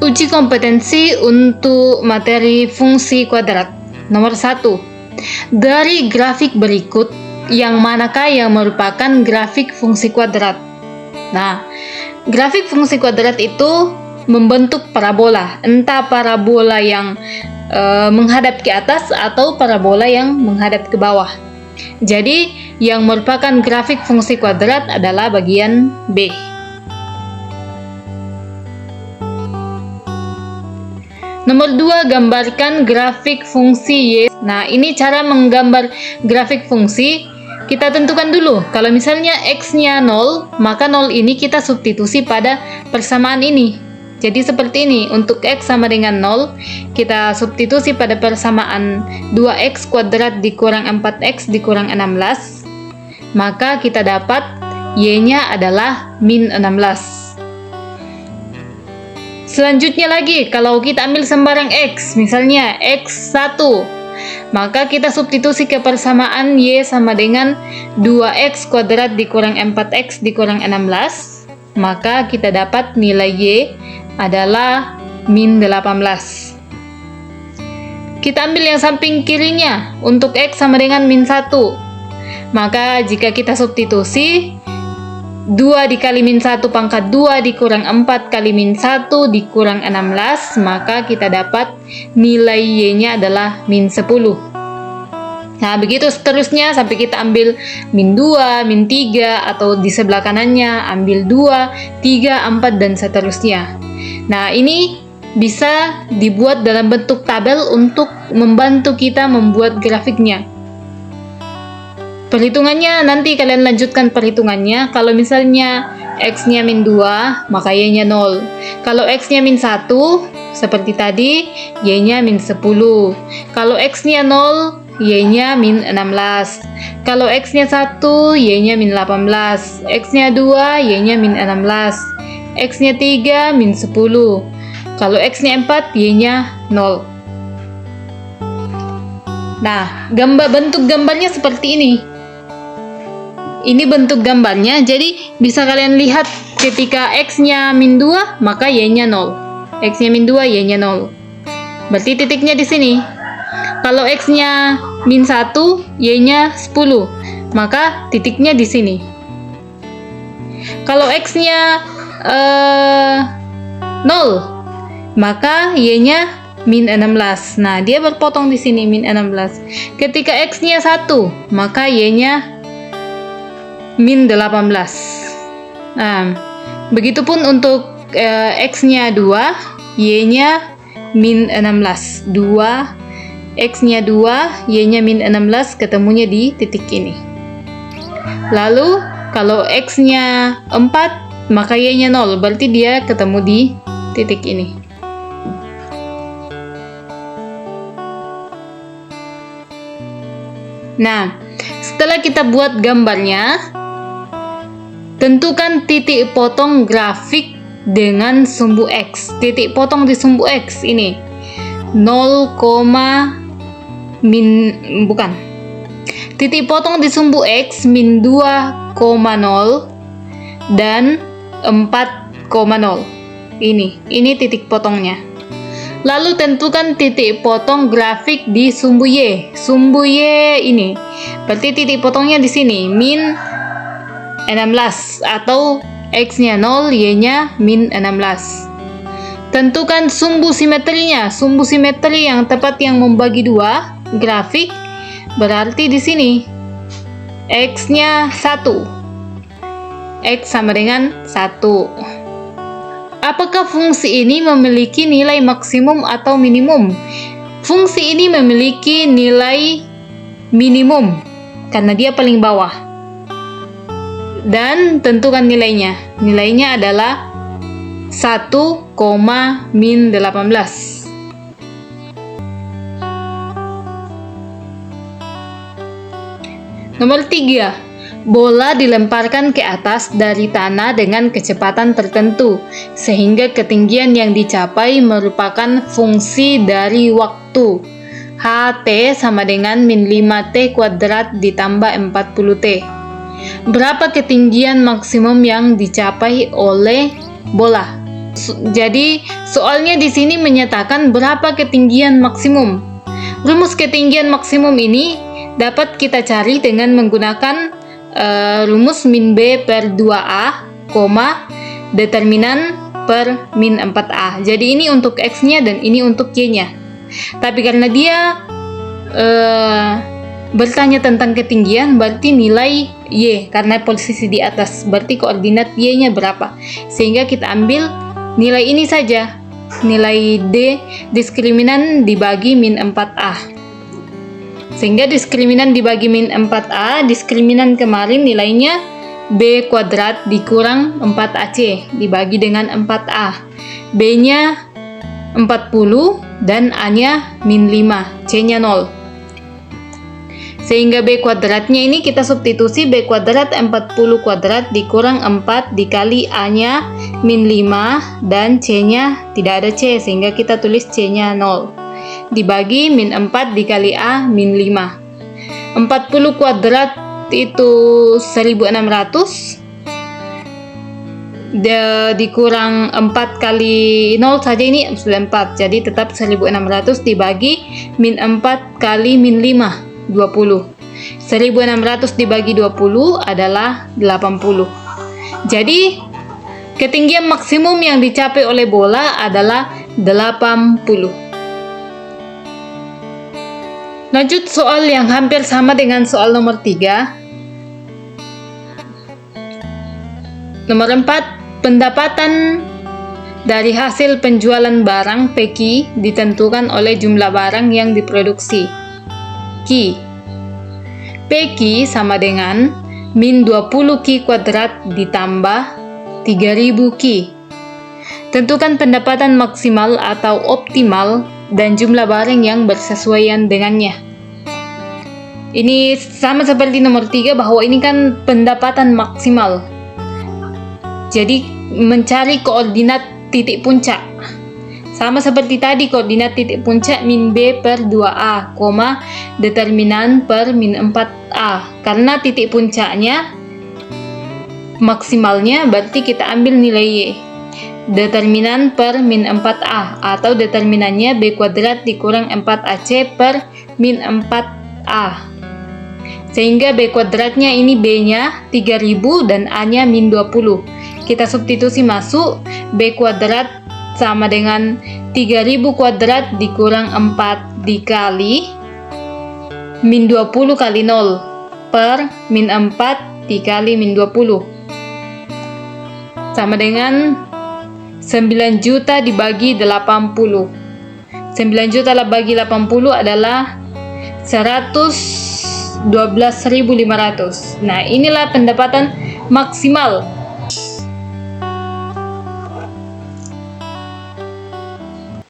Uji kompetensi untuk materi fungsi kuadrat. Nomor 1. Dari grafik berikut, yang manakah yang merupakan grafik fungsi kuadrat? Nah, grafik fungsi kuadrat itu membentuk parabola, entah parabola yang menghadap ke atas atau parabola yang menghadap ke bawah. Jadi, yang merupakan grafik fungsi kuadrat adalah bagian B. Nomor 2, gambarkan grafik fungsi Y. Nah, ini cara menggambar grafik fungsi. Kita tentukan dulu, kalau misalnya X-nya 0, maka 0 ini kita substitusi pada persamaan ini. Jadi seperti ini, untuk X sama dengan 0, kita substitusi pada persamaan 2X kuadrat dikurang 4X dikurang 16, maka kita dapat Y-nya adalah min 16. Selanjutnya lagi, kalau kita ambil sembarang X, misalnya X1, maka kita substitusi ke persamaan Y sama dengan 2X kuadrat dikurang 4X dikurang 16, maka kita dapat nilai Y adalah min 18. Kita ambil yang samping kirinya, untuk X sama dengan min 1. Maka jika kita substitusi, 2 dikali min 1 pangkat 2 dikurang 4 kali min 1 dikurang 16, maka kita dapat nilai Y-nya adalah min 10. Nah, begitu seterusnya sampai kita ambil min 2, min 3, atau di sebelah kanannya ambil 2, 3, 4, dan seterusnya. Nah, ini bisa dibuat dalam bentuk tabel untuk membantu kita membuat grafiknya. Perhitungannya nanti kalian lanjutkan perhitungannya. Kalau misalnya X-nya min 2, maka Y-nya 0. Kalau X-nya min 1, seperti tadi, Y-nya min 10. Kalau X-nya 0, Y-nya min 16. Kalau X-nya 1, Y-nya min 18. X-nya 2, Y-nya min 16. X-nya 3, min 10. Kalau X-nya 4, Y-nya 0. Nah, bentuk gambarnya seperti ini. Ini bentuk gambarnya, jadi bisa kalian lihat ketika X-nya min 2, maka Y-nya 0. X-nya min 2, Y-nya 0. Berarti titiknya di sini. Kalau X-nya min 1, Y-nya 10, maka titiknya di sini. Kalau X-nya 0, maka Y-nya min 16. Nah, dia berpotong di sini min 16. Ketika X-nya 1, maka Y-nya min 18. Nah, begitupun untuk X-nya 2, Y-nya min 16. 2, X-nya 2, Y-nya min 16, ketemunya di titik ini. Lalu, kalau X-nya 4, maka Y-nya 0, berarti dia ketemu di titik ini. Nah, setelah kita buat gambarnya, tentukan titik potong grafik dengan sumbu X. Titik potong di sumbu X ini 0, titik potong di sumbu X min 2,0 dan 4,0. Ini titik potongnya. Lalu tentukan titik potong grafik di sumbu Y. Sumbu Y ini. Berarti titik potongnya di sini min 16 atau X-nya 0, Y-nya min 16. Tentukan sumbu simetrinya. Sumbu simetri yang tepat yang membagi dua grafik berarti di sini X-nya 1. X sama dengan 1. Apakah fungsi ini memiliki nilai maksimum atau minimum? Fungsi ini memiliki nilai minimum karena dia paling bawah. Dan tentukan nilainya. Nilainya adalah 1, min 18. Nomor 3. Bola dilemparkan ke atas dari tanah dengan kecepatan tertentu, sehingga ketinggian yang dicapai merupakan fungsi dari waktu. HT sama dengan min 5T kuadrat ditambah 40T. Berapa ketinggian maksimum yang dicapai oleh bola? Jadi soalnya di sini menyatakan berapa ketinggian maksimum. Rumus ketinggian maksimum ini dapat kita cari dengan menggunakan rumus min B per 2A, determinan per min 4A. Jadi ini untuk X-nya dan ini untuk Y-nya. Tapi karena dia bertanya tentang ketinggian, berarti nilai Y karena posisi di atas, berarti koordinat Y-nya berapa. Sehingga kita ambil nilai ini saja, nilai D diskriminan dibagi min 4A. Sehingga diskriminan dibagi min 4A, diskriminan kemarin nilainya B kuadrat dikurang 4AC dibagi dengan 4A. B-nya 40 dan A-nya min 5, C-nya 0. Sehingga B kuadratnya ini kita substitusi B kuadrat 40 kuadrat dikurang 4 dikali A-nya min 5 dan C-nya tidak ada C, sehingga kita tulis C-nya 0. Dibagi min 4 dikali A min 5. 40 kuadrat itu 1600 dikurang 4 kali 0 saja ini sudah 4, jadi tetap 1600 dibagi min 4 kali min 5 20. 1600 dibagi 20 adalah 80. Jadi ketinggian maksimum yang dicapai oleh bola adalah 80. Lanjut soal yang hampir sama dengan soal nomor 3. Nomor 4, pendapatan dari hasil penjualan barang PQ ditentukan oleh jumlah barang yang diproduksi. Q. PQ sama dengan min 20 Q kuadrat ditambah 3000 Q. Tentukan pendapatan maksimal atau optimal dan jumlah barang yang bersesuaian dengannya. Ini sama seperti nomor 3 bahwa ini kan pendapatan maksimal. Jadi mencari koordinat titik puncak. Sama seperti tadi, koordinat titik puncak min B per 2A, determinan per min 4A. Karena titik puncaknya maksimalnya, berarti kita ambil nilai Y. Determinan per min 4A, atau determinannya B kuadrat dikurang 4AC per min 4A. Sehingga B kuadratnya ini B-nya 3000 dan A-nya min 20. Kita substitusi masuk, B kuadrat sama dengan 3000 kuadrat dikurang 4 dikali min 20 kali 0 per min 4 dikali min 20 sama dengan 9 juta dibagi 80. 9 juta bagi 80 adalah 112.500. Nah, inilah pendapatan maksimal